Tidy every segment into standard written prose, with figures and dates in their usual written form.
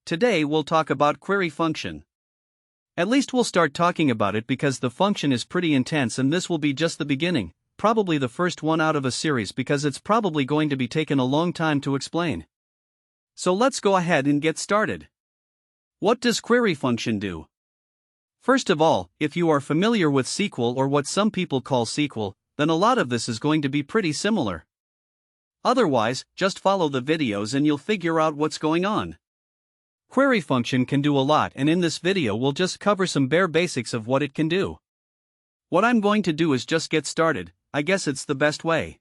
Today we'll talk about query function. At least we'll start talking about it because the function is pretty intense and this will be just the beginning, probably the first one out of a series because it's probably going to be taken a long time to explain. So let's go ahead and get started. What does query function do? First of all, if you are familiar with SQL or what some people call SQL, then a lot of this is going to be pretty similar. Otherwise, just follow the videos and you'll figure out what's going on. Query function can do a lot, and in this video we'll just cover some bare basics of what it can do. What I'm going to do is just get started. I guess it's the best way.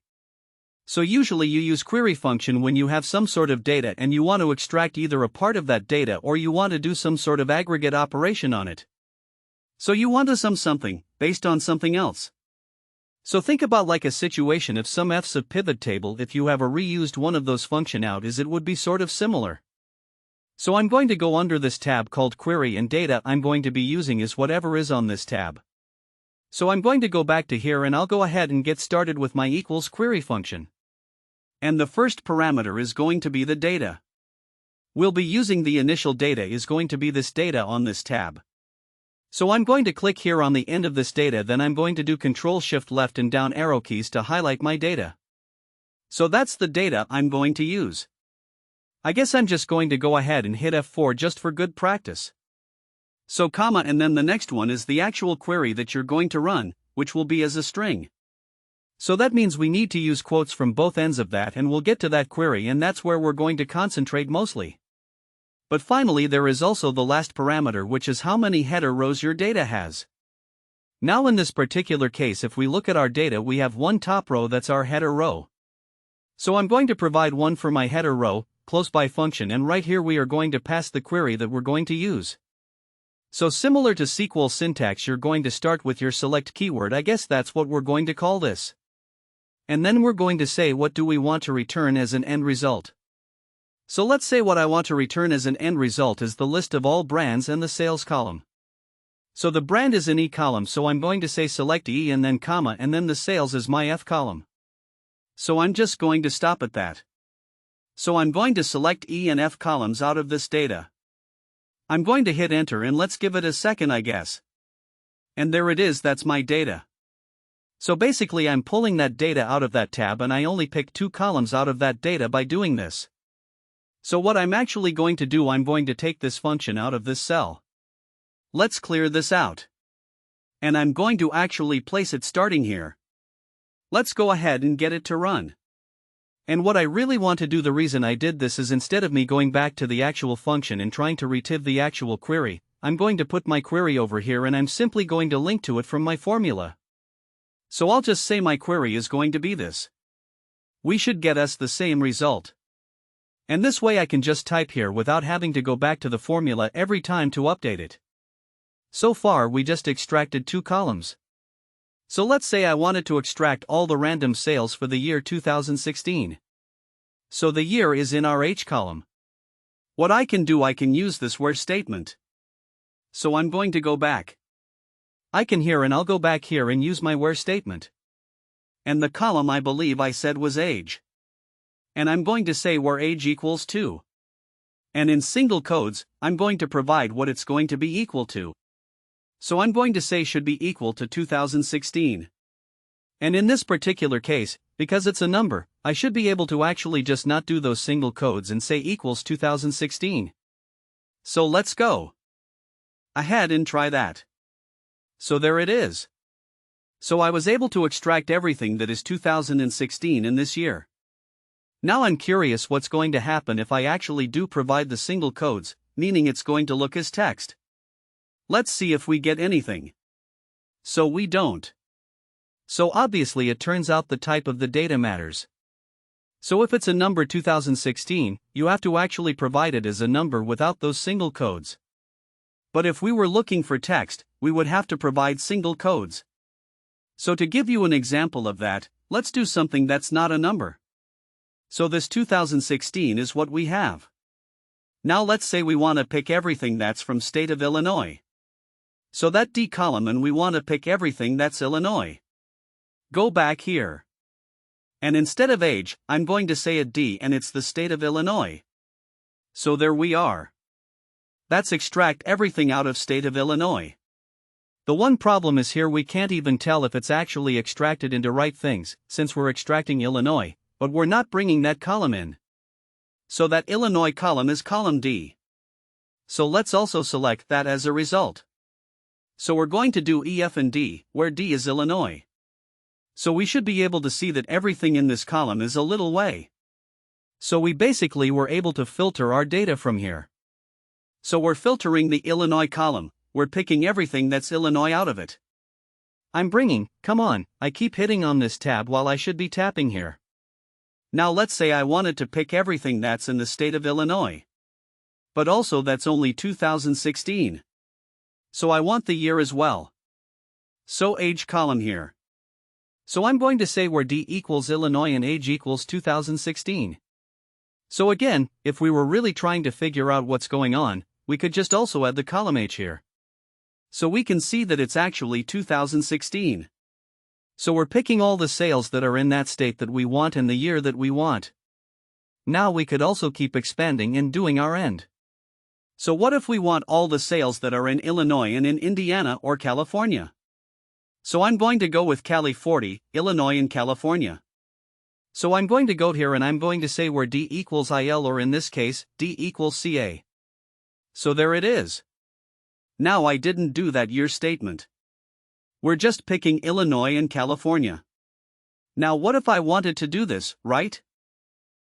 So usually you use query function when you have some sort of data and you want to extract either a part of that data or you want to do some sort of aggregate operation on it. So you want to sum something based on something else. So think about like a situation if some f's of pivot table, if you have a reused one of those function out, is it would be sort of similar. So I'm going to go under this tab called query, and data I'm going to be using is whatever is on this tab. So I'm going to go back to here and I'll go ahead and get started with my equals query function. And the first parameter is going to be the data. We'll be using the initial data is going to be this data on this tab. So I'm going to click here on the end of this data, then I'm going to do Ctrl Shift left and down arrow keys to highlight my data. So that's the data I'm going to use. I guess I'm just going to go ahead and hit F4 just for good practice. So comma, and then the next one is the actual query that you're going to run, which will be as a string. So that means we need to use quotes from both ends of that, and we'll get to that query, and that's where we're going to concentrate mostly. But finally there is also the last parameter, which is how many header rows your data has. Now in this particular case, if we look at our data, we have one top row that's our header row. So I'm going to provide one for my header row, close by function, and right here we are going to pass the query that we're going to use. So similar to SQL syntax, you're going to start with your select keyword, I guess that's what we're going to call this. And then we're going to say what do we want to return as an end result. So let's say what I want to return as an end result is the list of all brands and the sales column. So the brand is in E column, so I'm going to say select E and then comma, and then the sales is my F column. So I'm just going to stop at that. So I'm going to select E and F columns out of this data. I'm going to hit enter and let's give it a second, I guess. And there it is, that's my data. So basically I'm pulling that data out of that tab, and I only picked two columns out of that data by doing this. So what I'm actually going to do, I'm going to take this function out of this cell. Let's clear this out. And I'm going to actually place it starting here. Let's go ahead and get it to run. And what I really want to do, the reason I did this is instead of me going back to the actual function and trying to retrieve the actual query, I'm going to put my query over here and I'm simply going to link to it from my formula. So I'll just say my query is going to be this. We should get us the same result. And this way I can just type here without having to go back to the formula every time to update it. So far we just extracted two columns. So let's say I wanted to extract all the random sales for the year 2016. So the year is in our H column. What I can do, I can use this where statement. So I'm going to go back. I can here and I'll go back here and use my where statement. And the column I believe I said was age. And I'm going to say where age equals 2. And in single codes, I'm going to provide what it's going to be equal to. So I'm going to say should be equal to 2016. And in this particular case, because it's a number, I should be able to actually just not do those single codes and say equals 2016. So let's go ahead and try that. So there it is. So I was able to extract everything that is 2016 in this year. Now I'm curious what's going to happen if I actually do provide the single codes, meaning it's going to look as text. Let's see if we get anything. So we don't. So obviously it turns out the type of the data matters. So if it's a number 2016, you have to actually provide it as a number without those single codes. But if we were looking for text, we would have to provide single codes. So to give you an example of that, let's do something that's not a number. So this 2016 is what we have. Now let's say we want to pick everything that's from state of Illinois. So that D column, and we want to pick everything that's Illinois. Go back here. And instead of age, I'm going to say a D and it's the state of Illinois. So there we are. That's extract everything out of state of Illinois. The one problem is here we can't even tell if it's actually extracted into right things, since we're extracting Illinois, but we're not bringing that column in. So that Illinois column is column D. So let's also select that as a result. So we're going to do E, F, and D, where D is Illinois. So we should be able to see that everything in this column is a little way. So we basically were able to filter our data from here. So we're filtering the Illinois column, we're picking everything that's Illinois out of it. Come on, I keep hitting on this tab while I should be tapping here. Now let's say I wanted to pick everything that's in the state of Illinois. But also that's only 2016. So I want the year as well. So age column here. So I'm going to say where D equals Illinois and age equals 2016. So again, if we were really trying to figure out what's going on, we could just also add the column H here. So we can see that it's actually 2016. So we're picking all the sales that are in that state that we want and the year that we want. Now we could also keep expanding and doing our end. So what if we want all the sales that are in Illinois and in Indiana or California? So I'm going to go with Cali 40, Illinois and California. So I'm going to go here and I'm going to say where D equals IL, or in this case, D equals CA. So there it is. Now I didn't do that year statement. We're just picking Illinois and California. Now what if I wanted to do this, right?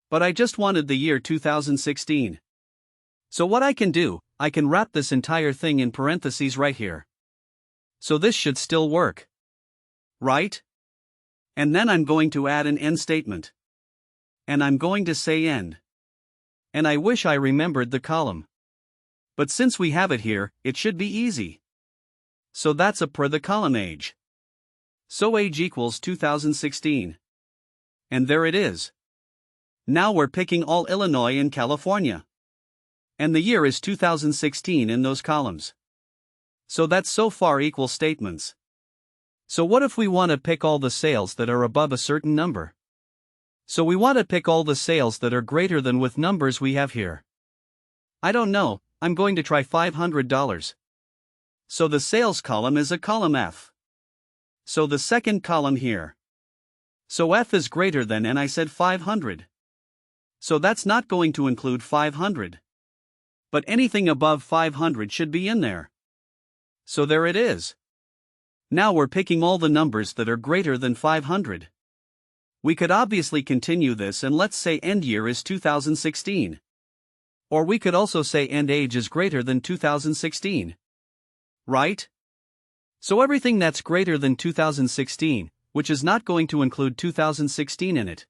But I just wanted the year 2016. So what I can do, I can wrap this entire thing in parentheses right here. So this should still work. Right? And then I'm going to add an end statement. And I'm going to say end. And I wish I remembered the column. But since we have it here, it should be easy. So that's a per the column age. So age equals 2016. And there it is. Now we're picking all Illinois and California. And the year is 2016 in those columns. So that's so far equal statements. So what if we want to pick all the sales that are above a certain number? So we want to pick all the sales that are greater than with numbers we have here. I don't know, I'm going to try $500. So the sales column is a column F. So the second column here. So F is greater than, and I said 500. So that's not going to include 500. But anything above 500 should be in there. So there it is. Now we're picking all the numbers that are greater than 500. We could obviously continue this and let's say end year is 2016. Or we could also say end age is greater than 2016. Right? So everything that's greater than 2016, which is not going to include 2016 in it.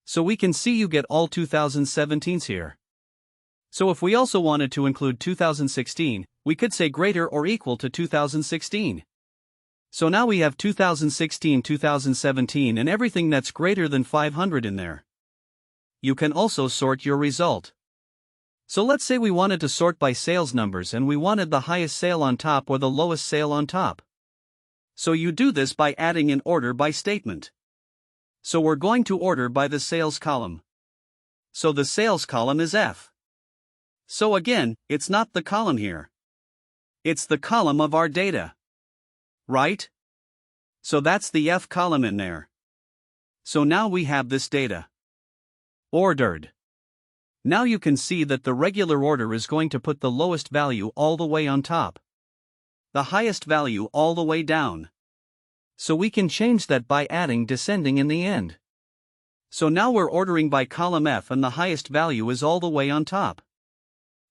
So we can see you get all 2017s here. So if we also wanted to include 2016, we could say greater or equal to 2016. So now we have 2016, 2017 and everything that's greater than 500 in there. You can also sort your result. So let's say we wanted to sort by sales numbers and we wanted the highest sale on top or the lowest sale on top. So you do this by adding an order by statement. So we're going to order by the sales column. So the sales column is F. So again, it's not the column here. It's the column of our data. Right? So that's the F column in there. So now we have this data. Ordered. Now you can see that the regular order is going to put the lowest value all the way on top. The highest value all the way down. So we can change that by adding descending in the end. So now we're ordering by column F and the highest value is all the way on top.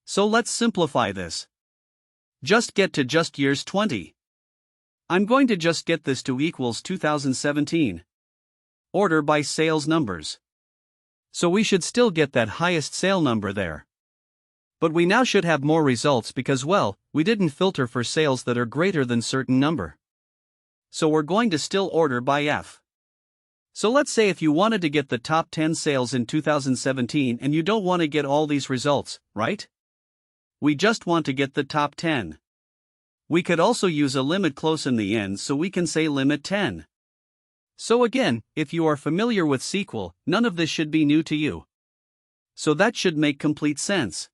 So let's simplify this. Just get to just years 20. I'm going to just get this to equals 2017. Order by sales numbers. So we should still get that highest sale number there. But we now should have more results because, well, we didn't filter for sales that are greater than certain number. So we're going to still order by F. So let's say if you wanted to get the top 10 sales in 2017 and you don't want to get all these results, right? We just want to get the top 10. We could also use a limit close in the end, so we can say limit 10. So again, if you are familiar with SQL, none of this should be new to you. So that should make complete sense.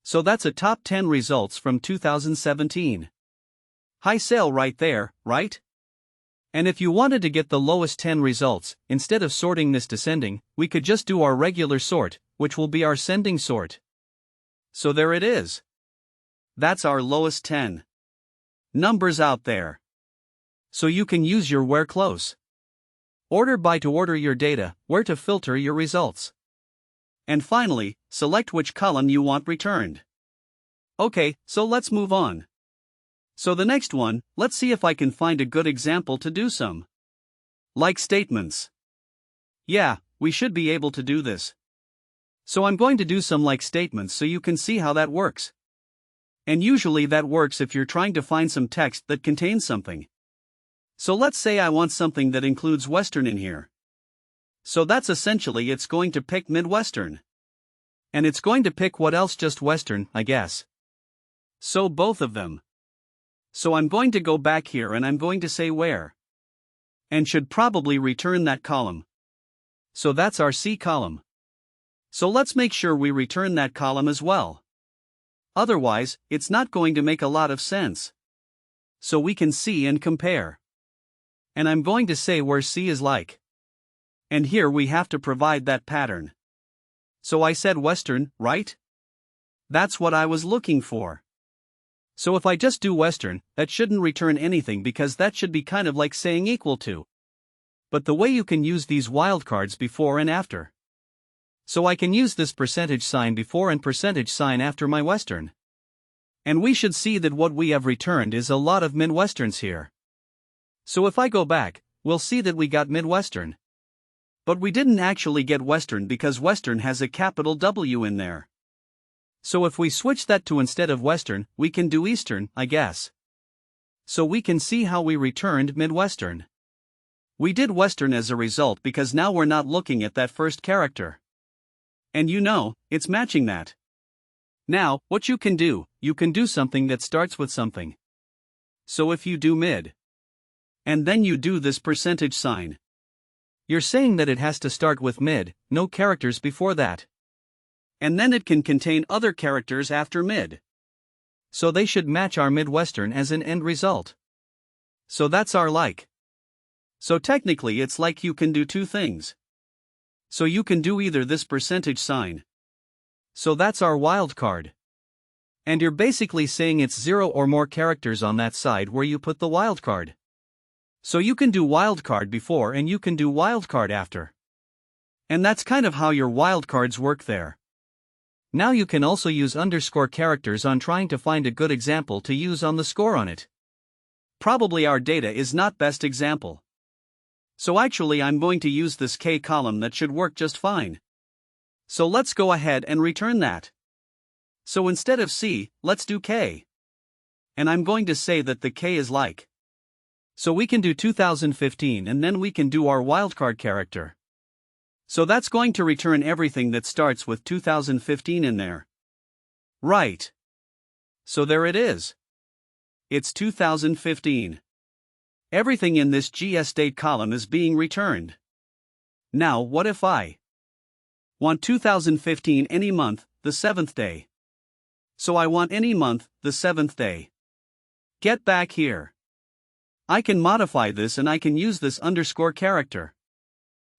So that's a top 10 results from 2017. High sale right there, right? And if you wanted to get the lowest 10 results, instead of sorting this descending, we could just do our regular sort, which will be our sending sort. So there it is. That's our lowest 10 numbers out there. So you can use your where close order by to order your data, where to filter your results. And finally, select which column you want returned. Okay, so let's move on. So the next one, let's see if I can find a good example to do some like statements. Yeah, we should be able to do this. So I'm going to do some like statements so you can see how that works. And usually that works if you're trying to find some text that contains something. So let's say I want something that includes Western in here. So that's essentially it's going to pick Midwestern. And it's going to pick what else, just Western, I guess. So both of them. So I'm going to go back here and I'm going to say where. And should probably return that column. So that's our C column. So let's make sure we return that column as well. Otherwise, it's not going to make a lot of sense. So we can see and compare. And I'm going to say where C is like. And here we have to provide that pattern. So I said Western, right? That's what I was looking for. So if I just do Western, that shouldn't return anything because that should be kind of like saying equal to. But the way you can use these wildcards before and after. So I can use this percentage sign before and percentage sign after my Western. And we should see that what we have returned is a lot of Midwesterns here. So if I go back, we'll see that we got Midwestern. But we didn't actually get Western because Western has a capital W in there. So if we switch that to instead of Western, we can do Eastern, I guess. So we can see how we returned Midwestern. We did Western as a result because now we're not looking at that first character. And you know, it's matching that. Now, what you can do something that starts with something. So if you do mid, and then you do this percentage sign, you're saying that it has to start with mid, no characters before that. And then it can contain other characters after mid. So they should match our Midwestern as an end result. So that's our like. So technically it's like you can do two things. So you can do either this percentage sign. So that's our wildcard. And you're basically saying it's 0 or more characters on that side where you put the wildcard. So you can do wildcard before and you can do wildcard after. And that's kind of how your wildcards work there. Now you can also use underscore characters on trying to find a good example to use on the score on it. Probably our data is not best example. So actually I'm going to use this K column that should work just fine. So let's go ahead and return that. So instead of C, let's do K. And I'm going to say that the K is like. So we can do 2015 and then we can do our wildcard character. So that's going to return everything that starts with 2015 in there. Right. So there it is. It's 2015. Everything in this GS date column is being returned. Now what if I want 2015 any month, the 7th day. So I want any month, the 7th day. Get back here. I can modify this and I can use this underscore character.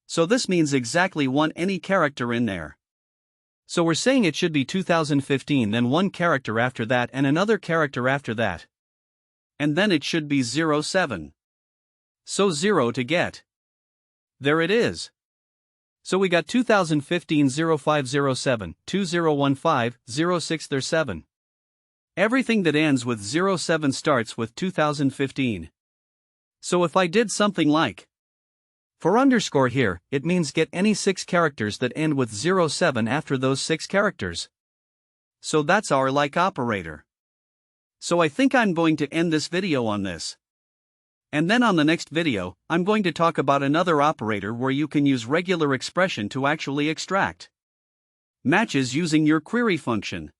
So this means exactly want any character in there. So we're saying it should be 2015, then one character after that and another character after that. And then it should be 07. So 0 to get. There it is. So we got 2015 0507, 2015, 06 there 7. Everything that ends with 07 starts with 2015. So if I did something like, for underscore here, it means get any 6 characters that end with 07 after those 6 characters. So that's our like operator. So I think I'm going to end this video on this. And then on the next video, I'm going to talk about another operator where you can use regular expression to actually extract matches using your query function.